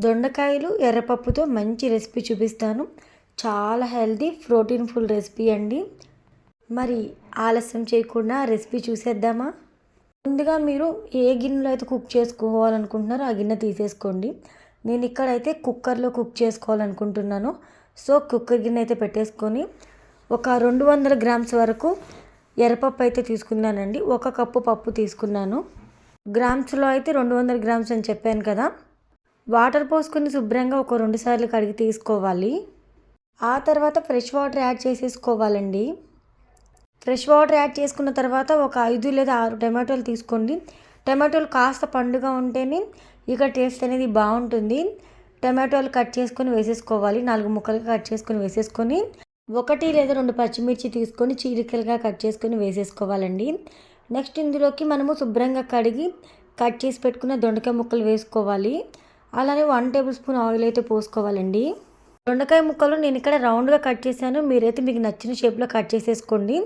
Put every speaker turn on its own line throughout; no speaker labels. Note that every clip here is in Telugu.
దొండకాయలు ఎర్రపప్పుతో మంచి రెసిపీ చూపిస్తాను. చాలా హెల్తీ ప్రోటీన్ ఫుల్ రెసిపీ అండి. మరి ఆలస్యం చేయకుండా రెసిపీ చూసేద్దామా? ముందుగా మీరు ఏ గిన్నెలో అయితే కుక్ చేసుకోవాలనుకుంటున్నారో ఆ గిన్నె తీసేసుకోండి. నేను ఇక్కడైతే కుక్కర్లో కుక్ చేసుకోవాలనుకుంటున్నాను. సో కుక్కర్ గిన్నె అయితే పెట్టేసుకొని ఒక 200 గ్రామ్స్ వరకు ఎర్రపప్పు అయితే తీసుకున్నానండి. 1 కప్పు పప్పు తీసుకున్నాను. గ్రామ్స్లో అయితే 200 గ్రామ్స్ అని చెప్పాను కదా. వాటర్ పోసుకొని శుభ్రంగా ఒక 2 సార్లు కడిగి తీసుకోవాలి. ఆ తర్వాత ఫ్రెష్ వాటర్ యాడ్ చేసేసుకోవాలండి. ఫ్రెష్ వాటర్ యాడ్ చేసుకున్న తర్వాత ఒక 5 లేదా 6 టమాటోలు తీసుకోండి. టమాటోలు కాస్త పండుగా ఉంటేనే ఇక టేస్ట్ అనేది బాగుంటుంది. టమాటోలు కట్ చేసుకొని వేసేసుకోవాలి. 4 ముక్కలుగా కట్ చేసుకొని వేసేసుకొని 1 లేదా 2 పచ్చిమిర్చి తీసుకొని చీలికలుగా కట్ చేసుకొని వేసేసుకోవాలండి. నెక్స్ట్ ఇందులోకి మనము శుభ్రంగా కడిగి కట్ చేసి పెట్టుకున్న దొండకాయ ముక్కలు వేసుకోవాలి. అలానే 1 టేబుల్ స్పూన్ ఆయిల్ అయితే పోసుకోవాలండి. దొండకాయ ముక్కలు నేను ఇక్కడ రౌండ్గా కట్ చేశాను. మీరైతే మీకు నచ్చిన షేప్లో కట్ చేసేసుకోండి.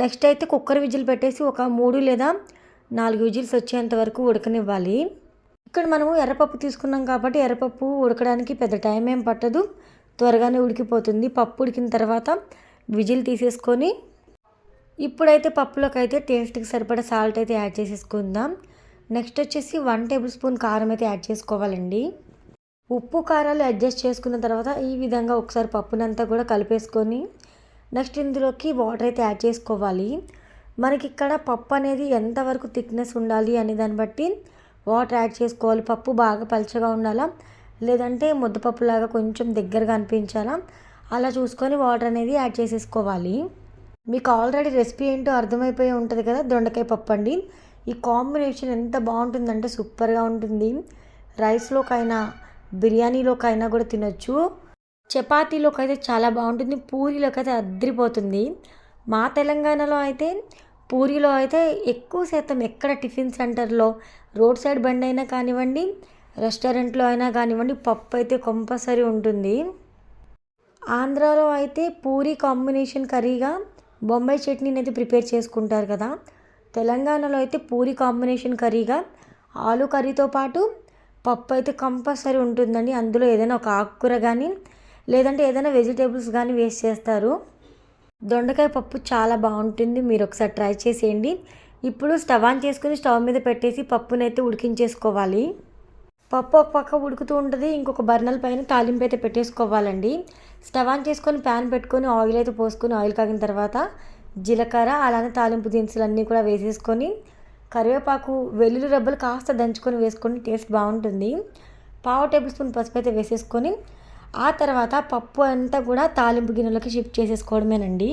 నెక్స్ట్ అయితే కుక్కర్ విజిల్ పెట్టేసి ఒక 3 లేదా 4 విజిల్స్ వచ్చేంత వరకు ఉడకనివ్వాలి. ఇక్కడ మనము ఎర్రపప్పు తీసుకున్నాం కాబట్టి ఎర్రపప్పు ఉడకడానికి పెద్ద టైం ఏం పట్టదు, త్వరగానే ఉడికిపోతుంది. పప్పు ఉడికిన తర్వాత విజిల్ తీసేసుకొని ఇప్పుడైతే పప్పులోకి అయితే టేస్ట్కి సరిపడా సాల్ట్ అయితే యాడ్ చేసేసుకుందాం. నెక్స్ట్ వచ్చేసి 1 టేబుల్ స్పూన్ కారం అయితే యాడ్ చేసుకోవాలండి. ఉప్పు కారాలు అడ్జస్ట్ చేసుకున్న తర్వాత ఈ విధంగా ఒకసారి పప్పునంతా కూడా కలిపేసుకొని నెక్స్ట్ ఇందులోకి వాటర్ అయితే యాడ్ చేసుకోవాలి. మనకి ఇక్కడ పప్పు అనేది ఎంతవరకు థిక్నెస్ ఉండాలి అనే దాన్ని బట్టి వాటర్ యాడ్ చేసుకోవాలి. పప్పు బాగా పలచగా ఉండాలా లేదంటే ముద్దపప్పులాగా కొంచెం దగ్గరగా అనిపించాలా అలా చూసుకొని వాటర్ అనేది యాడ్ చేసేసుకోవాలి. మీకు ఆల్రెడీ రెసిపీ ఏంటో అర్థమైపోయి ఉంటుంది కదా. దొండకాయ పప్పు అండి. ఈ కాంబినేషన్ ఎంత బాగుంటుందంటే సూపర్గా ఉంటుంది. రైస్లోకైనా బిర్యానీలోకైనా కూడా తినొచ్చు. చపాతీలోకి అయితే చాలా బాగుంటుంది. పూరీలోకి అయితే అద్దరిపోతుంది. మా తెలంగాణలో అయితే పూరీలో అయితే ఎక్కువ శాతం ఎక్కడ టిఫిన్ సెంటర్లో రోడ్ సైడ్ బండి అయినా కానివ్వండి, రెస్టారెంట్లో అయినా కానివ్వండి పప్పు అయితే కంపల్సరీ ఉంటుంది. ఆంధ్రాలో అయితే పూరీ కాంబినేషన్ కర్రీగా బొంబాయి చట్నీని అయితే ప్రిపేర్ చేసుకుంటారు కదా. తెలంగాణలో అయితే పూరీ కాంబినేషన్ కర్రీగా ఆలు కర్రీతో పాటు పప్పు అయితే కంపల్సరీ ఉంటుందండి. అందులో ఏదైనా ఒక ఆకుకూర కానీ లేదంటే ఏదైనా వెజిటేబుల్స్ కానీ వేస్ట్ చేస్తారు. దొండకాయ పప్పు చాలా బాగుంటుంది. మీరు ఒకసారి ట్రై చేసేయండి. ఇప్పుడు స్టవ్ ఆన్ చేసుకుని స్టవ్ మీద పెట్టేసి పప్పునైతే ఉడికించేసుకోవాలి. పప్పు ఒక పక్క ఉడుకుతూ ఉంటుంది. ఇంకొక బర్నల్ పైన తాలింపు అయితే పెట్టేసుకోవాలండి. స్టవ్ ఆన్ చేసుకొని ప్యాన్ పెట్టుకొని ఆయిల్ అయితే పోసుకొని ఆయిల్ కాగిన తర్వాత జీలకర్ర అలానే తాలింపు దినుసులు అన్నీ కూడా వేసేసుకొని కరివేపాకు వెల్లుల్లి రెబ్బలు కాస్త దంచుకొని వేసుకొని టేస్ట్ బాగుంటుంది. 1/2 టేబుల్ స్పూన్ పసుపు అయితే వేసేసుకొని ఆ తర్వాత పప్పు అంతా కూడా తాలింపు గిన్నెలోకి షిఫ్ట్ చేసేసుకోవడమేనండి.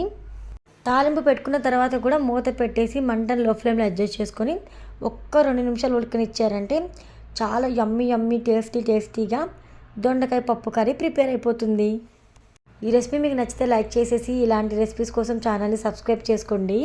తాలింపు పెట్టుకున్న తర్వాత కూడా మూత పెట్టేసి మంటను లో ఫ్లేమ్లో అడ్జస్ట్ చేసుకొని ఒక్క 2 నిమిషాలు ఉడకనిచ్చారంటే చాలా యమ్మీ టేస్టీగా దొండకాయ పప్పు కర్రీ ప్రిపేర్ అయిపోతుంది. ఈ రెసిపీ మీకు నచ్చితే లైక్ చేసేసి ఇలాంటి రెసిపీస్ కోసం ఛానల్ని సబ్స్క్రైబ్ చేసుకోండి.